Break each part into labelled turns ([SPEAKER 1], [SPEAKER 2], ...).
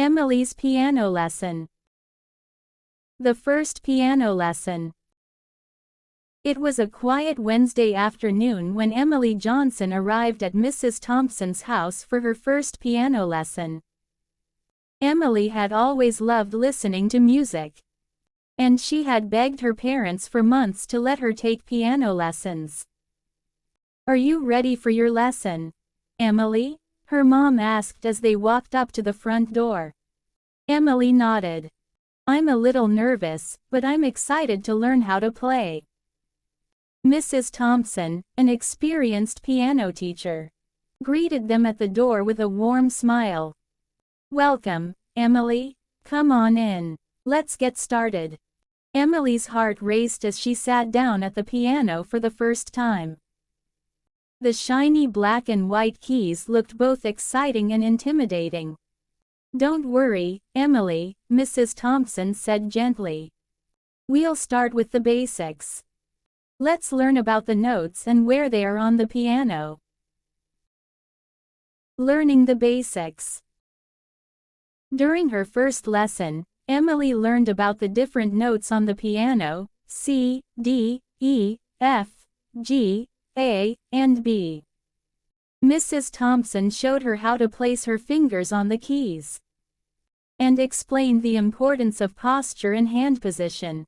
[SPEAKER 1] Emily's piano lesson. The first piano lesson. It was a quiet Wednesday afternoon when Emily Johnson arrived at Mrs. Thompson's house for her first piano lesson. Emily had always loved listening to music, and she had begged her parents for months to let her take piano lessons. "Are you ready for your lesson, Emily?" her mom asked as they walked up to the front door. Emily nodded. "I'm a little nervous, but I'm excited to learn how to play." Mrs. Thompson, an experienced piano teacher, greeted them at the door with a warm smile. "Welcome, Emily. Come on in. Let's get started." Emily's heart raced as she sat down at the piano for the first time. The shiny black and white keys looked both exciting and intimidating. "Don't worry, Emily," Mrs. Thompson said gently. "We'll start with the basics. Let's learn about the notes and where they are on the piano." Learning the basics. During her first lesson, Emily learned about the different notes on the piano: C, D, E, F, G, A, and B. Mrs. Thompson showed her how to place her fingers on the keys and explained the importance of posture and hand position.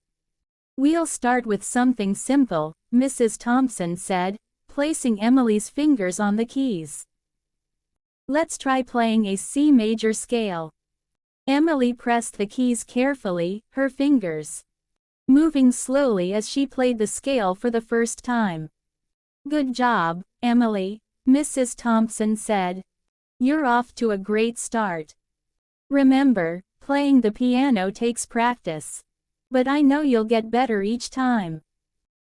[SPEAKER 1] "We'll start with something simple," Mrs. Thompson said, placing Emily's fingers on the keys. "Let's try playing a C major scale." Emily pressed the keys carefully, her fingers moving slowly as she played the scale for the first time. "Good job, Emily," Mrs. Thompson said. "You're off to a great start. Remember, playing the piano takes practice, but I know you'll get better each time."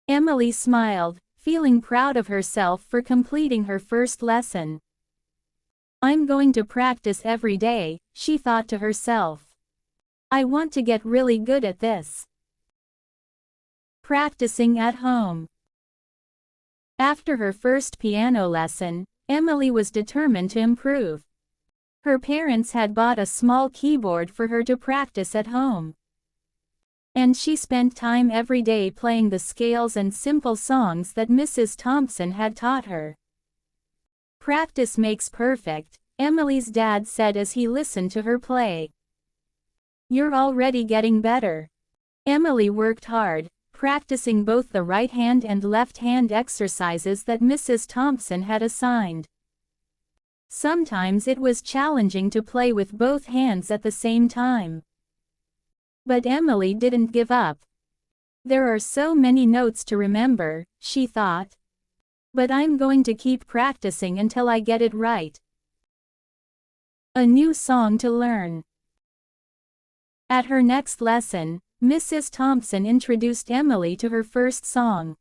[SPEAKER 1] Emily smiled, feeling proud of herself for completing her first lesson. "I'm going to practice every day," she thought to herself. "I want to get really good at this." Practicing at home. After her first piano lesson, Emily was determined to improve. Her parents had bought a small keyboard for her to practice at home, and she spent time every day playing the scales and simple songs that Mrs. Thompson had taught her. "Practice makes perfect," Emily's dad said as he listened to her play. "You're already getting better." Emily worked hard, practicing both the right hand and left hand exercises that Mrs. Thompson had assigned. Sometimes it was challenging to play with both hands at the same time, but Emily didn't give up. "There are so many notes to remember," she thought, "but I'm going to keep practicing until I get it right." A new song to learn. At her next lesson, Mrs. Thompson introduced Emily to her first song.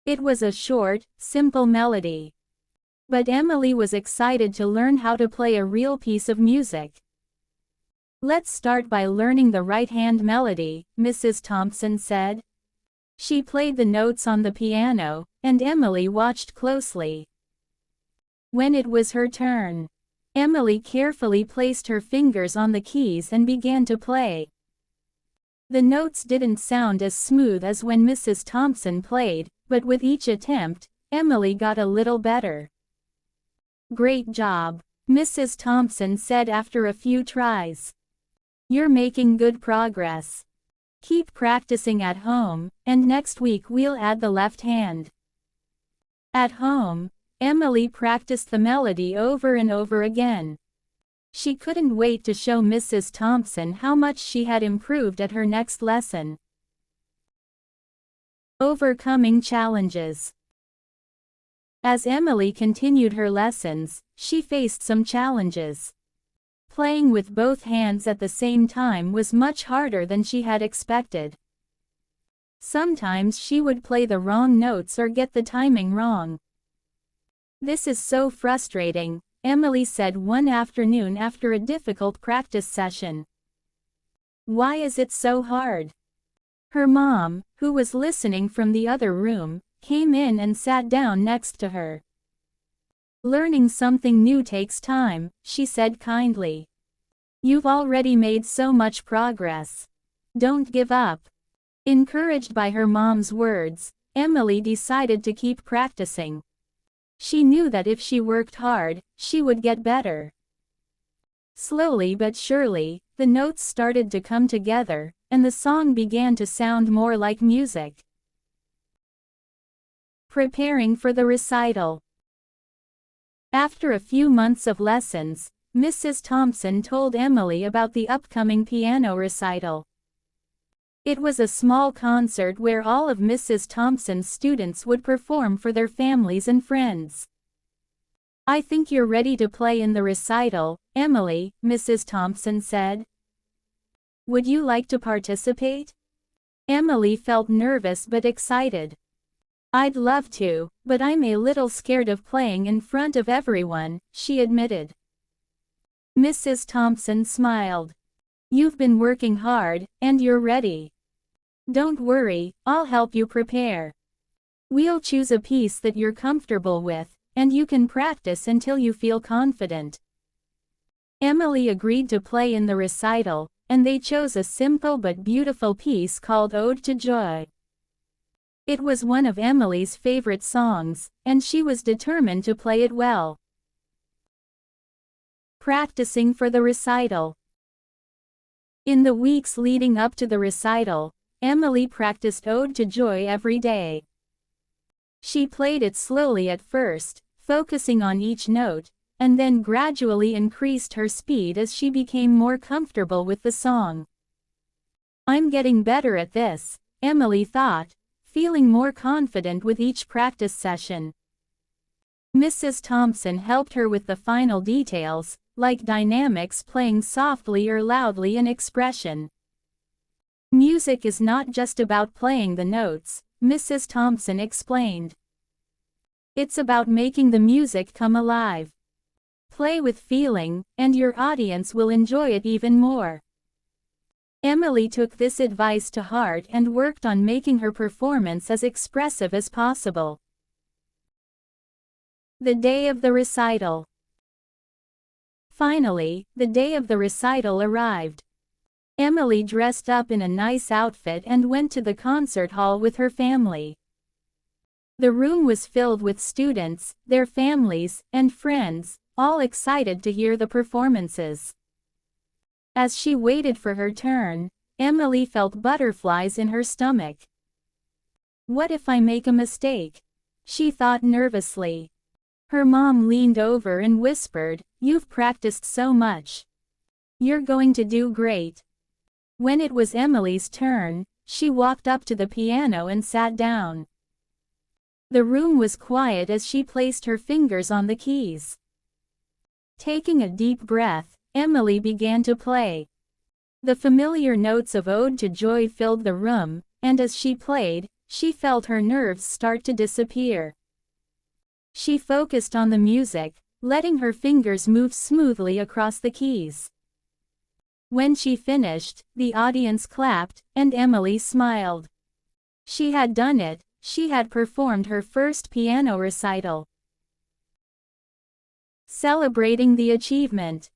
[SPEAKER 1] It was a short, simple melody, but Emily was excited to learn how to play a real piece of music. "Let's start by learning the right-hand melody," Mrs. Thompson said. She played the notes on the piano, and Emily watched closely. When it was her turn, Emily carefully placed her fingers on the keys and began to play. The notes didn't sound as smooth as when Mrs. Thompson played, but with each attempt, Emily got a little better. "Great job," Mrs. Thompson said after a few tries. "You're making good progress. Keep practicing at home, and next week we'll add the left hand." At home, Emily practiced the melody over and over again. She couldn't wait to show Mrs. Thompson how much she had improved at her next lesson. Overcoming challenges. As Emily continued her lessons, she faced some challenges. Playing with both hands at the same time was much harder than she had expected. Sometimes she would play the wrong notes or get the timing wrong. "This is so frustrating," Emily said one afternoon after a difficult practice session. "Why is it so hard?" Her mom, who was listening from the other room, came in and sat down next to her. "Learning something new takes time," she said kindly. You've already made so much progress. Don't give up. Encouraged by her mom's words, Emily decided to keep practicing. She knew that if she worked hard, she would get better. Slowly but surely, the notes started to come together, and the song began to sound more like music. Preparing for the recital. After a few months of lessons, Mrs. Thompson told Emily about the upcoming piano recital. It was a small concert where all of Mrs. Thompson's students would perform for their families and friends. "I think you're ready to play in the recital, Emily," Mrs. Thompson said. "Would you like to participate?" Emily felt nervous but excited. "I'd love to, but I'm a little scared of playing in front of everyone," she admitted. Mrs. Thompson smiled. "You've been working hard, and you're ready. Don't worry, I'll help you prepare. We'll choose a piece that you're comfortable with, and you can practice until you feel confident." Emily agreed to play in the recital, and they chose a simple but beautiful piece called Ode to Joy. It was one of Emily's favorite songs, and she was determined to play it well. Practicing for the recital. In the weeks leading up to the recital, Emily practiced Ode to Joy every day. She played it slowly at first, focusing on each note, and then gradually increased her speed as she became more comfortable with the song. "I'm getting better at this," Emily thought, feeling more confident with each practice session. Mrs. Thompson helped her with the final details, like dynamics, playing softly or loudly, and expression. "Music is not just about playing the notes," Mrs. Thompson explained. "It's about making the music come alive. Play with feeling, and your audience will enjoy it even more." Emily took this advice to heart and worked on making her performance as expressive as possible. The day of the recital. Finally, the day of the recital arrived. Emily dressed up in a nice outfit and went to the concert hall with her family. The room was filled with students, their families, and friends, all excited to hear the performances. As she waited for her turn, Emily felt butterflies in her stomach. "What if I make a mistake?" she thought nervously. Her mom leaned over and whispered, "You've practiced so much. You're going to do great." When it was Emily's turn, she walked up to the piano and sat down. The room was quiet as she placed her fingers on the keys. Taking a deep breath, Emily began to play. The familiar notes of Ode to Joy filled the room, and as she played, she felt her nerves start to disappear. She focused on the music, letting her fingers move smoothly across the keys. When she finished, the audience clapped, and Emily smiled. She had done it, she had performed her first piano recital. Celebrating the achievement.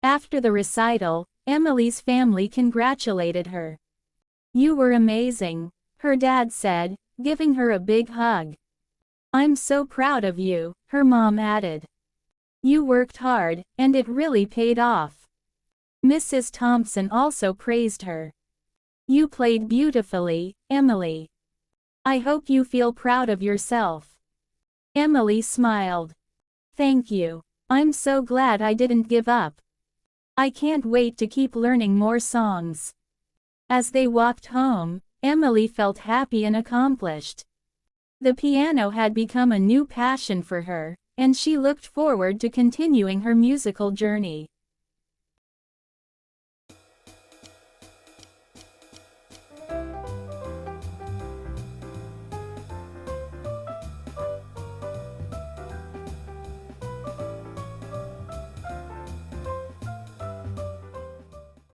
[SPEAKER 1] After the recital, Emily's family congratulated her. "You were amazing," her dad said, giving her a big hug. "I'm so proud of you," her mom added. "You worked hard, and it really paid off." Mrs. Thompson also praised her. "You played beautifully, Emily. I hope you feel proud of yourself." Emily smiled. "Thank you. I'm so glad I didn't give up. I can't wait to keep learning more songs." As they walked home, Emily felt happy and accomplished. The piano had become a new passion for her, and she looked forward to continuing her musical journey.